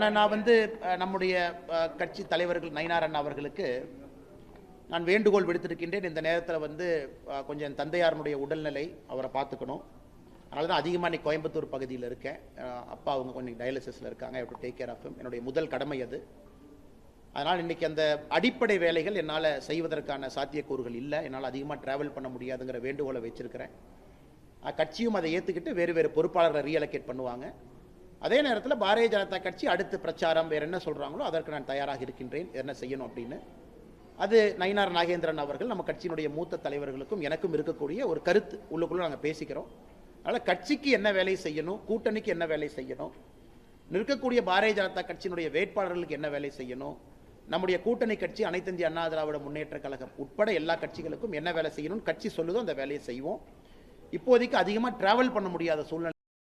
நான் வந்து நம்முடைய கட்சி தலைவர்கள் நயினார் அண்ணா அவர்களுக்கு நான் வேண்டுகோள் விடுத்திருக்கின்றேன். இந்த நேரத்தில் வந்து கொஞ்சம் என் தந்தையாரனுடைய உடல்நிலை அவரை பார்த்துக்கணும். அதனால தான் அதிகமாக இன்னைக்கு கோயம்புத்தூர் பகுதியில் இருக்கேன். அப்பா அவங்க கொஞ்சம் டயாலிசிஸில் இருக்காங்க. To take care of him. என்னுடைய முதல் கடமை அது. அதனால் இன்றைக்கி அந்த அடிப்படை வேலைகள் என்னால் செய்வதற்கான சாத்தியக்கூறுகள் இல்லை. என்னால் அதிகமாக ட்ராவல் பண்ண முடியாதுங்கிற வேண்டுகோளை வச்சுருக்கிறேன். கட்சியும் அதை ஏற்றுக்கிட்டு வேறு வேறு பொறுப்பாளர்களை ரீஅலோகேட் பண்ணுவாங்க. அதே நேரத்தில் பாரதிய ஜனதா கட்சி அடுத்து பிரச்சாரம் வேறு என்ன சொல்கிறாங்களோ அதற்கு நான் தயாராக இருக்கின்றேன், என்ன செய்யணும் அப்படின்னு. அது நயினார் நாகேந்திரன் அவர்கள் நம்ம கட்சியினுடைய மூத்த தலைவர்களுக்கும் எனக்கும் இருக்கக்கூடிய ஒரு கருத்து. உள்ளுக்குள்ளே நாங்கள் பேசிக்கிறோம். அதனால் கட்சிக்கு என்ன வேலை செய்யணும், கூட்டணிக்கு என்ன வேலை செய்யணும், நிற்கக்கூடிய பாரதிய ஜனதா கட்சியினுடைய வேட்பாளர்களுக்கு என்ன வேலை செய்யணும், நம்முடைய கூட்டணி கட்சி அனைத்து இந்திய அண்ணா திராவிட முன்னேற்ற கழகம் உட்பட எல்லா கட்சிகளுக்கும் என்ன வேலை செய்யணும் கட்சி சொல்லுதோ அந்த வேலையை செய்வோம். இப்போதைக்கு அதிகமாக டிராவல் பண்ண முடியாத சூழ்நிலை